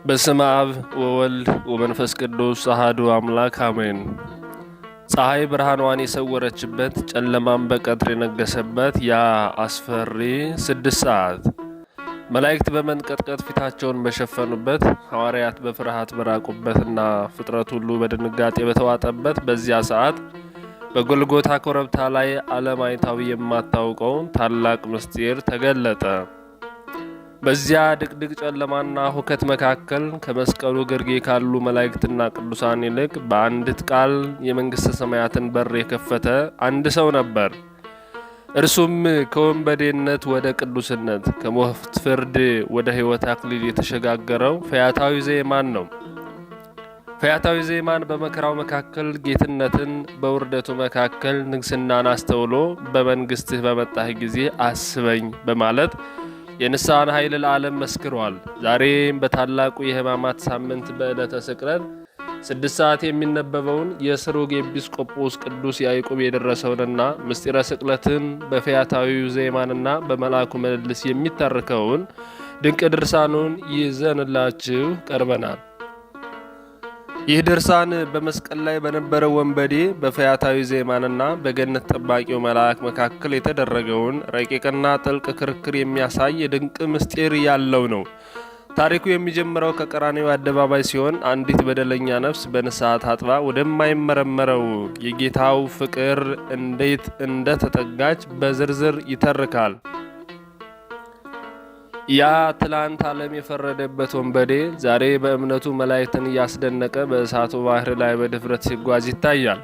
በስመ አብ ወወልድ ወመንፈስ ቅዱስ አሐዱ አምላክ አሜን። ፀሐይ ብርሃኗን የሰወረችበት ጨለማም በቀትር የነገሰበት ያ አስፈሪ 6 ሰዓት መላእክት በመንቀጥቀጥ ፊታቸውን በሸፈኑበት ሐዋርያት በፍርሃት በራቁበትና ፍጥረት ሁሉ በድንጋጤ በተዋጠበት በዚያ ሰዓት በጎልጎታ ኮረብታ ላይ ዓለም አይታው የማታውቀው ታላቅ ምስጢር ተገለጠ። በዚያ ድቅድቅ ጨለማና ሁከት መካከል ከመስቀሉ ግርጌ ካሉ መላእክትና ቅዱሳን ይልቅ በአንዲት ቃል የመንግሥተ ሰማያትን በር የከፈተ አንድ ሰው ነበር። እርሱም ከወንበዴነት ወደ ቅዱስነት፣ ከሞት ፍርድ ወደ ሕይወት አክሊል የተሸጋገረው ፈያታዊ ዘየማን ነው። ፈያታዊ ዘየማን በመከራው መካከል ጌትነትን፣ በውርደቱ መካከል ንግስናን አስተውሎ በመንግሥትህ በመጣህ ጊዜ አስበኝ በማለት የንስሐን ኃይል ለዓለም መስክሯል። ዛሬም በታላቁ የሕማማት ሳምንት በዕለተ ስቅለት 6 ሰዓት የሚነበበውን የስሩግ ኤጲስቆጶስ ቅዱስ ያዕቆብ የደረሰውንና ምስጢረ ስቅለትን በፈያታዊው ዘየማንና በመልአኩ ምልልስ የሚተርከውን ድንቅ ድርሳኑን ይዘንላችሁ ቀርበናል። ይህ ድርሳን በመስቀል ላይ በነበረው ወንበዴ በፈያታዊ ዘየማንና በገነት ጠባቂው መልአክ መካከል የተደረገውን ረቂቅና ጥልቅ ክርክር የሚያሳይ ድንቅ ምስጢር ያለው ነው። ታሪኩ የሚጀምረው ከቀራንዮ አደባባይ ሲሆን አንዲት በደለኛ ነፍስ በንስሐ ታጥባ ወደማይመረመረው የጌታው ፍቅር እንዴት እንደተጠጋች በዝርዝር ይተርካል። ያ ትላንት ዓለም የፈረደበት ወንበዴ ዛሬ በእምነቱ መላእክትን እያስደነቀ በእሳቱ ባህር ላይ በድፍረት ሲጓዝ ይታያል።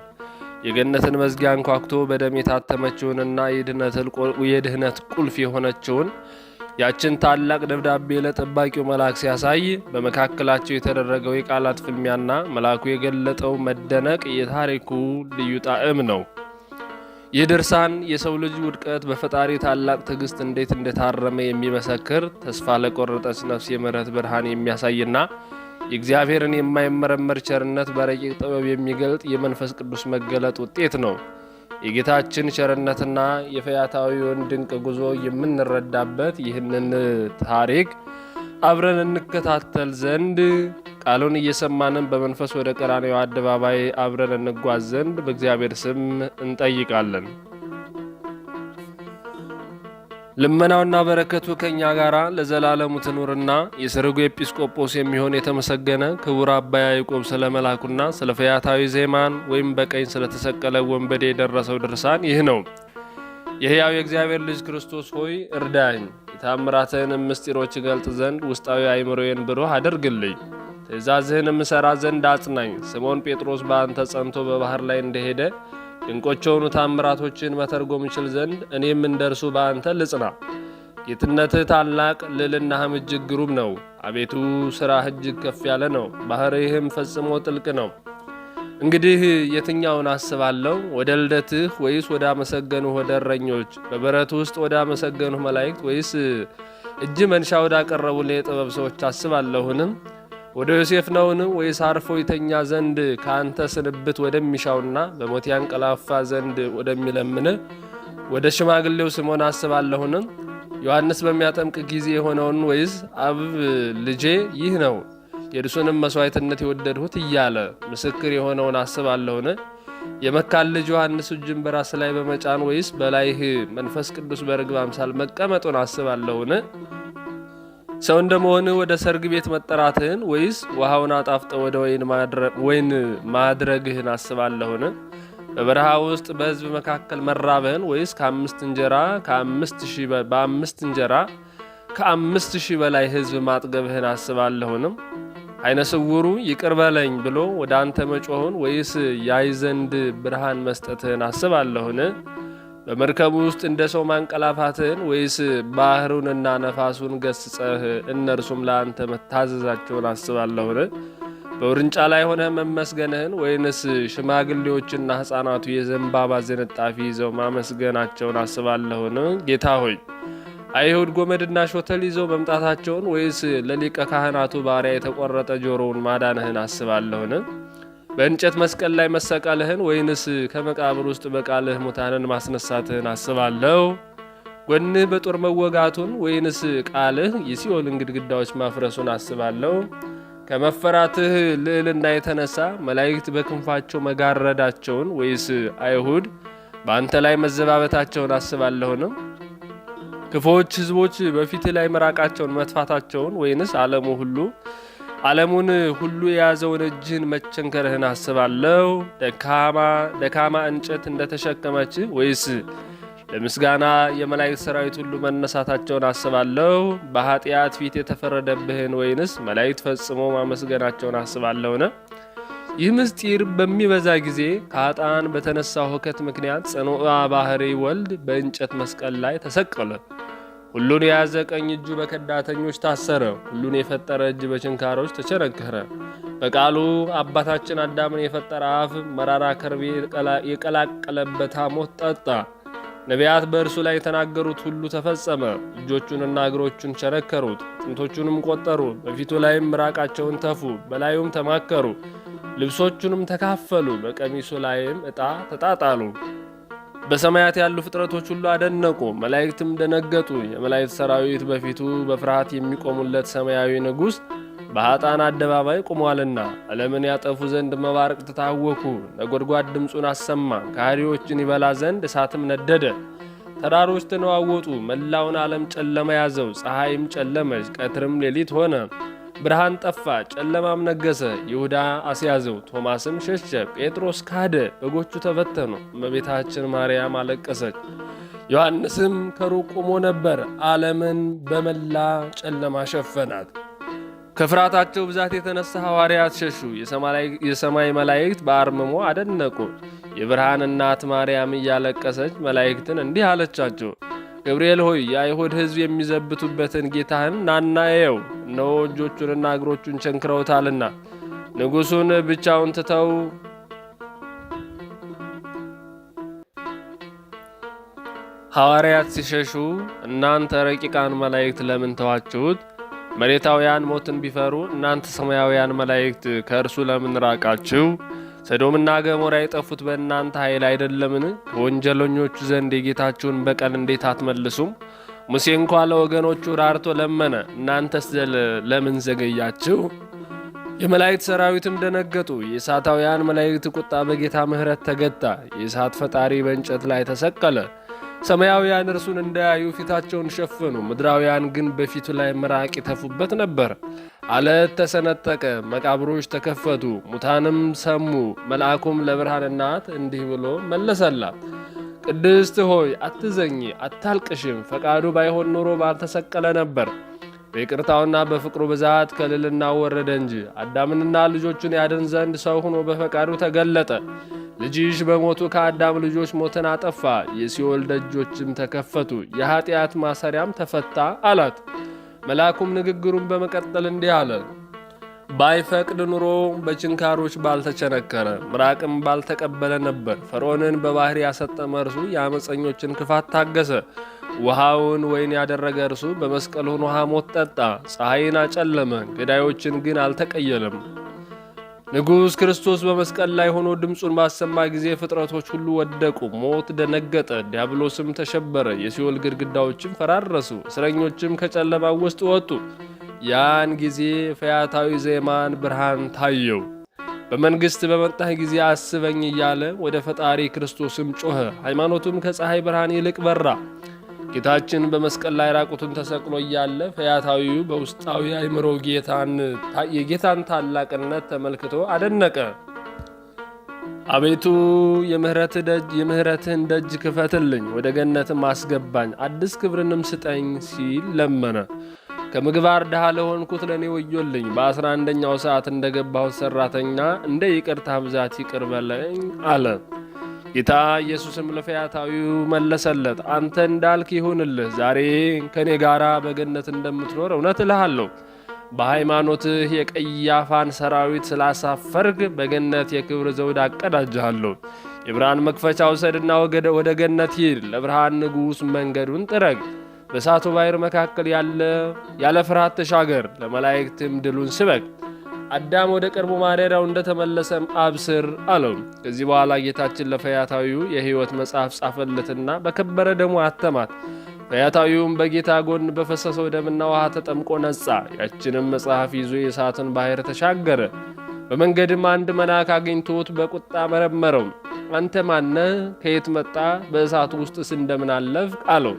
የገነትን መዝጊያ አንኳኩቶ በደም የታተመችውንና የድህነት ቁልፍ የሆነችውን ያችን ታላቅ ደብዳቤ ለጠባቂው መልአክ ሲያሳይ በመካከላቸው የተደረገው የቃላት ፍልሚያና መልአኩ የገለጠው መደነቅ የታሪኩ ልዩ ጣዕም ነው። ይህ ድርሳን የሰው ልጅ ውድቀት በፈጣሪ ታላቅ ትዕግስት እንዴት እንደታረመ የሚመሰክር፣ ተስፋ ለቆረጠች ነፍስ የምሕረት ብርሃን የሚያሳይና የእግዚአብሔርን የማይመረመር ቸርነት በረቂቅ ጥበብ የሚገልጥ የመንፈስ ቅዱስ መገለጥ ውጤት ነው። የጌታችን ቸርነትና የፈያታዊውን ድንቅ ጉዞ የምንረዳበት ይህንን ታሪክ አብረን እንከታተል ዘንድ ቃሉን እየሰማንን በመንፈስ ወደ ቀራንዮ አደባባይ አብረን እንጓዝ ዘንድ በእግዚአብሔር ስም እንጠይቃለን። ልመናውና በረከቱ ከኛ ጋራ ለዘላለሙ ትኑርና የስሩግ ኤጲስቆጶስ የሚሆን የተመሰገነ ክቡር አባ ያዕቆብ ስለ መልአኩና ስለ ፈያታዊ ዘየማን ወይም በቀኝ ስለተሰቀለ ወንበዴ የደረሰው ድርሳን ይህ ነው። የሕያው የእግዚአብሔር ልጅ ክርስቶስ ሆይ እርዳኝ፣ የታምራትህንም ምስጢሮች ገልጥ ዘንድ ውስጣዊ አእምሮዬን ብሩህ አድርግልኝ፣ ትእዛዝህንም እሠራ ዘንድ አጽናኝ። ስምዖን ጴጥሮስ በአንተ ጸንቶ በባህር ላይ እንደሄደ ድንቆች የሆኑ ታምራቶችን መተርጎም ይችል ዘንድ እኔም እንደርሱ በአንተ ልጽና። ጌትነትህ ታላቅ፣ ልዕልናህም እጅግ ግሩም ነው። አቤቱ ሥራህ እጅግ ከፍ ያለ ነው፣ ባሕርይህም ፈጽሞ ጥልቅ ነው። እንግዲህ የትኛውን አስባለሁ? ወደ ልደትህ ወይስ ወደ አመሰገኑህ ወደ እረኞች? በበረት ውስጥ ወደ አመሰገኑህ መላእክት ወይስ እጅ መንሻ ወዳቀረቡልህ የጥበብ ሰዎች አስባለሁንም? ወደ ዮሴፍ ነውን? ወይስ አርፎ ይተኛ ዘንድ ከአንተ ስንብት ወደሚሻውና በሞት ያንቀላፋ ዘንድ ወደሚለምንህ ወደ ሽማግሌው ስምዖን አስባለሁንም? ዮሐንስ በሚያጠምቅ ጊዜ የሆነውን ወይስ አብ ልጄ ይህ ነው የእርሱንም መሥዋዕትነት የወደድሁት እያለ ምስክር የሆነውን አስባለሁን? የመካን ልጅ ዮሐንስ እጁን በራስ ላይ በመጫን ወይስ በላይህ መንፈስ ቅዱስ በርግብ አምሳል መቀመጡን አስባለሁን? ሰው እንደመሆንህ ወደ ሰርግ ቤት መጠራትህን ወይስ ውሃውን አጣፍጠ ወደ ወይን ማድረግህን አስባለሁን? በበረሃ ውስጥ በሕዝብ መካከል መራብህን ወይስ በአምስት እንጀራ ከ5,000 በላይ ሕዝብ ማጥገብህን አስባለሁንም? ዓይነ ስውሩ ይቅር በለኝ ብሎ ወደ አንተ መጮህን ወይስ ያይ ዘንድ ብርሃን መስጠትህን አስባለሁን? በመርከቡ ውስጥ እንደ ሰው ማንቀላፋትህን ወይስ ባህሩንና ነፋሱን ገስጸህ እነርሱም ለአንተ መታዘዛቸውን አስባለሁን? በውርንጫ ላይ ሆነህ መመስገንህን ወይንስ ሽማግሌዎችና ሕፃናቱ የዘንባባ ዝንጣፊ ይዘው ማመስገናቸውን አስባለሁን? ጌታ ሆይ አይሁድ ጎመድና ሾተል ይዘው መምጣታቸውን ወይስ ለሊቀ ካህናቱ ባሪያ የተቆረጠ ጆሮውን ማዳንህን አስባለሁን? በእንጨት መስቀል ላይ መሰቀልህን ወይንስ ከመቃብር ውስጥ በቃልህ ሙታንን ማስነሳትህን አስባለሁ? ጎንህ በጦር መወጋቱን ወይንስ ቃልህ የሲኦልን ግድግዳዎች ማፍረሱን አስባለሁ? ከመፈራትህ ልዕልና የተነሳ መላእክት በክንፋቸው መጋረዳቸውን ወይስ አይሁድ በአንተ ላይ መዘባበታቸውን አስባለሁን? ክፉዎች ሕዝቦች በፊት ላይ መራቃቸውን መጥፋታቸውን ወይንስ ዓለሙን ሁሉ የያዘውን እጅህን መቸንከርህን አስባለሁ? ደካማ እንጨት እንደተሸከመች ወይስ ለምስጋና የመላእክት ሰራዊት ሁሉ መነሳታቸውን አስባለሁ? በኃጢአት ፊት የተፈረደብህን ወይንስ መላእክት ፈጽሞ ማመስገናቸውን አስባለሁን? ይህ ምስጢር በሚበዛ ጊዜ ከኃጥአን በተነሳው ሁከት ምክንያት ጽኑዕ ባህሪ ወልድ በእንጨት መስቀል ላይ ተሰቀለ። ሁሉን የያዘ ቀኝ እጁ በከዳተኞች ታሰረ። ሁሉን የፈጠረ እጅ በችንካሮች ተቸነከረ። በቃሉ አባታችን አዳምን የፈጠረ አፍ መራራ ከርቤ የቀላቀለበት ሐሞት ጠጣ። ነቢያት በእርሱ ላይ የተናገሩት ሁሉ ተፈጸመ። እጆቹንና እግሮቹን ቸነከሩት፣ አጥንቶቹንም ቆጠሩ። በፊቱ ላይም ምራቃቸውን ተፉ፣ በላዩም ተማከሩ። ልብሶቹንም ተካፈሉ፣ በቀሚሱ ላይም ዕጣ ተጣጣሉ። በሰማያት ያሉ ፍጥረቶች ሁሉ አደነቁ፣ መላእክትም ደነገጡ። የመላእክት ሰራዊት በፊቱ በፍርሃት የሚቆሙለት ሰማያዊ ንጉሥ በኃጥአን አደባባይ ቆሟልና። ዓለምን ያጠፉ ዘንድ መባረቅት ታወኩ። ነጎድጓድ ድምፁን አሰማ፣ ከሃዲዎችን ይበላ ዘንድ እሳትም ነደደ። ተራሮች ተነዋወጡ፣ መላውን ዓለም ጨለማ ያዘው። ፀሐይም ጨለመች፣ ቀትርም ሌሊት ሆነ። ብርሃን ጠፋ፣ ጨለማም ነገሰ። ይሁዳ አስያዘው፣ ቶማስም ሸሸ። ጴጥሮስ ካደ፣ በጎቹ ተበተኑ። እመቤታችን ማርያም አለቀሰች። ዮሐንስም ከሩቅ ቆሞ ነበር። ዓለምን በመላ ጨለማ ሸፈናት። ከፍርሃታቸው ብዛት የተነሳ ሐዋርያት ሸሹ። የሰማይ መላእክት በአርምሞ አደነቁ። የብርሃን እናት ማርያም እያለቀሰች መላእክትን እንዲህ አለቻቸው፣ ገብርኤል ሆይ የአይሁድ ሕዝብ የሚዘብቱበትን ጌታህን ናና እየው። እነሆ እጆቹንና እግሮቹን ቸንክረውታልና ንጉሡን ብቻውን ትተው ሐዋርያት ሲሸሹ እናንተ ረቂቃን መላእክት ለምን ተዋችሁት? መሬታውያን ሞትን ቢፈሩ እናንተ ሰማያውያን መላእክት ከእርሱ ለምን ራቃችሁ? ሰዶምና ገሞራ የጠፉት በእናንተ ኃይል አይደለምን? ከወንጀለኞቹ ዘንድ የጌታችሁን በቀል እንዴት አትመልሱም? ሙሴ እንኳ ለወገኖቹ ራርቶ ለመነ፣ እናንተስ ለምን ዘገያችሁ? የመላእክት ሰራዊትም ደነገጡ። የእሳታውያን መላእክት ቁጣ በጌታ ምሕረት ተገታ። የእሳት ፈጣሪ በእንጨት ላይ ተሰቀለ። ሰማያውያን እርሱን እንዳያዩ ፊታቸውን ሸፈኑ። ምድራውያን ግን በፊቱ ላይ ምራቅ ይተፉበት ነበር። አለት ተሰነጠቀ፣ መቃብሮች ተከፈቱ፣ ሙታንም ሰሙ። መልአኩም ለብርሃን እናት እንዲህ ብሎ መለሰላት፣ ቅድስት ሆይ አትዘኚ፣ አታልቅሽም። ፈቃዱ ባይሆን ኖሮ ባልተሰቀለ ነበር። በይቅርታውና በፍቅሩ ብዛት ከልልና ወረደ እንጂ አዳምንና ልጆቹን ያድን ዘንድ ሰው ሆኖ በፈቃዱ ተገለጠ። ልጅሽ በሞቱ ከአዳም ልጆች ሞትን አጠፋ፣ የሲኦል ደጆችም ተከፈቱ፣ የኃጢአት ማሰሪያም ተፈታ አላት። መልአኩም ንግግሩን በመቀጠል እንዲህ አለ፣ ባይፈቅድ ኑሮ በችንካሮች ባልተቸነከረ፣ ምራቅም ባልተቀበለ ነበር። ፈርዖንን በባህር ያሰጠመ እርሱ የአመፀኞችን ክፋት ታገሰ። ውሃውን ወይን ያደረገ እርሱ በመስቀል ሆኖ ሐሞት ጠጣ። ፀሐይን አጨለመ፣ ገዳዮችን ግን አልተቀየለም። ንጉሥ ክርስቶስ በመስቀል ላይ ሆኖ ድምፁን ባሰማ ጊዜ ፍጥረቶች ሁሉ ወደቁ። ሞት ደነገጠ፣ ዲያብሎስም ተሸበረ፣ የሲኦል ግድግዳዎችም ፈራረሱ፣ እስረኞችም ከጨለማው ውስጥ ወጡ። ያን ጊዜ ፈያታዊ ዜማን ብርሃን ታየው። በመንግሥት በመጣህ ጊዜ አስበኝ እያለ ወደ ፈጣሪ ክርስቶስም ጮኸ። ሃይማኖቱም ከፀሐይ ብርሃን ይልቅ በራ። ጌታችን በመስቀል ላይ ራቁቱን ተሰቅሎ እያለ ፈያታዊው በውስጣዊ አእምሮ የጌታን ታላቅነት ተመልክቶ አደነቀ። አቤቱ የምህረትህን ደጅ ክፈትልኝ፣ ወደ ገነትም አስገባኝ፣ አዲስ ክብርንም ስጠኝ ሲል ለመነ። ከምግባር ድሃ ለሆንኩት ለእኔ ወዮልኝ። በ11ኛው ሰዓት እንደገባሁት ሠራተኛ እንደ ይቅርታ ብዛት ይቅር በለኝ አለ። ጌታ ኢየሱስም ለፈያታዊው መለሰለት፣ አንተ እንዳልክ ይሁንልህ። ዛሬ ከእኔ ጋር በገነት እንደምትኖር እውነት እልሃለሁ። በሃይማኖትህ የቀያፋን ሰራዊት ስላሳፈርግ በገነት የክብር ዘውድ አቀዳጅሃለሁ። የብርሃን መክፈቻ ውሰድና ወደ ገነት ሂድ። ለብርሃን ንጉሥ መንገዱን ጥረግ። በእሳቱ ባሕር መካከል ያለ ፍርሃት ተሻገር። ለመላእክትም ድሉን ስበክ። አዳም ወደ ቀድሞ ማደሪያው እንደተመለሰም አብስር አለው። ከዚህ በኋላ ጌታችን ለፈያታዊው የሕይወት መጽሐፍ ጻፈለትና በከበረ ደሙ አተማት። ፈያታዊውም በጌታ ጎን በፈሰሰው ደምና ውሃ ተጠምቆ ነጻ። ያችንም መጽሐፍ ይዞ የእሳትን ባህር ተሻገረ። በመንገድም አንድ መልአክ አግኝቶት በቁጣ መረመረው። አንተ ማነህ? ከየት መጣ? በእሳቱ ውስጥስ እንደምን አለፍክ? አለው።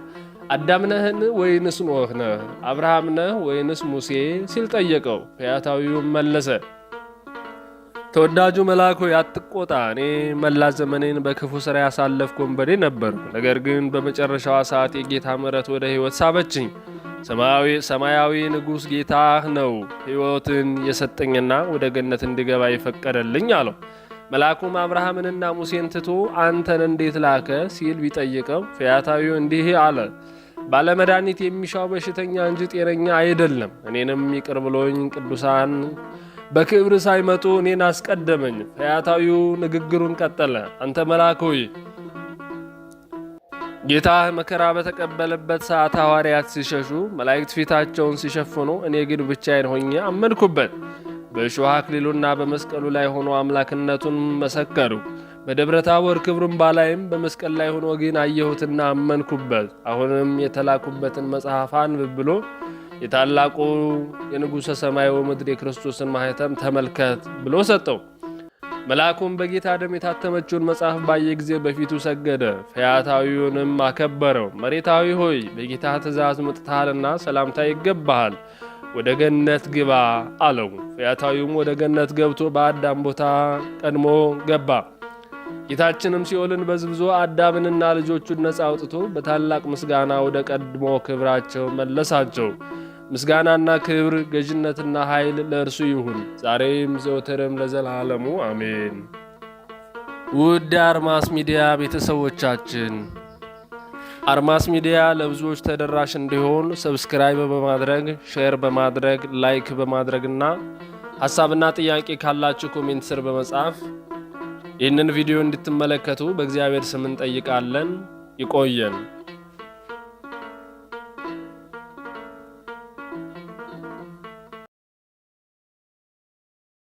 አዳም ነህን ወይንስ ኖህ ነህ? አብርሃም ነህ ወይንስ ሙሴ? ሲል ጠየቀው። ፈያታዊውም መለሰ፣ ተወዳጁ መልአክ ሆይ አትቆጣ። እኔ መላ ዘመኔን በክፉ ሥራ ያሳለፍኩ ወንበዴ ነበርኩ። ነገር ግን በመጨረሻዋ ሰዓት የጌታ ምሕረት ወደ ሕይወት ሳበችኝ። ሰማያዊ ንጉሥ ጌታህ ነው ሕይወትን የሰጠኝና ወደ ገነት እንድገባ የፈቀደልኝ አለው። መልአኩም አብርሃምንና ሙሴን ትቶ አንተን እንዴት ላከ ሲል ቢጠይቀው ፈያታዊው እንዲህ አለ፣ ባለመድኃኒት የሚሻው በሽተኛ እንጂ ጤነኛ አይደለም። እኔንም ይቅር ብሎኝ ቅዱሳን በክብር ሳይመጡ እኔን አስቀደመኝ። ፈያታዊው ንግግሩን ቀጠለ። አንተ መልአክ ሆይ ጌታህ መከራ በተቀበለበት ሰዓት ሐዋርያት ሲሸሹ መላእክት ፊታቸውን ሲሸፍኑ፣ እኔ ግን ብቻዬን ሆኜ አመንኩበት። በእሾህ አክሊሉና በመስቀሉ ላይ ሆኖ አምላክነቱን መሰከሩ። በደብረ ታቦር ክብሩን ባላይም በመስቀል ላይ ሆኖ ግን አየሁትና አመንኩበት። አሁንም የተላኩበትን መጽሐፍ አንብብ ብሎ የታላቁ የንጉሠ ሰማይ ወምድር የክርስቶስን ማኅተም ተመልከት ብሎ ሰጠው። መልአኩም በጌታ ደም የታተመችውን መጽሐፍ ባየ ጊዜ በፊቱ ሰገደ። ፈያታዊውንም አከበረው። መሬታዊ ሆይ በጌታ ትእዛዝ መጥተሃልና ሰላምታ ይገባሃል፣ ወደ ገነት ግባ አለው። ፈያታዊውም ወደ ገነት ገብቶ በአዳም ቦታ ቀድሞ ገባ። ጌታችንም ሲኦልን በዝብዞ አዳምንና ልጆቹን ነፃ አውጥቶ በታላቅ ምስጋና ወደ ቀድሞ ክብራቸው መለሳቸው። ምስጋናና ክብር፣ ገዥነትና ኃይል ለእርሱ ይሁን ዛሬም ዘወትርም ለዘላለሙ አሜን። ውድ አርማስ ሚዲያ ቤተሰቦቻችን አርማስ ሚዲያ ለብዙዎች ተደራሽ እንዲሆን ሰብስክራይብ በማድረግ ሼር በማድረግ ላይክ በማድረግና ሐሳብና ጥያቄ ካላችሁ ኮሜንት ስር በመጻፍ ይህንን ቪዲዮ እንድትመለከቱ በእግዚአብሔር ስም እንጠይቃለን። ይቆየን።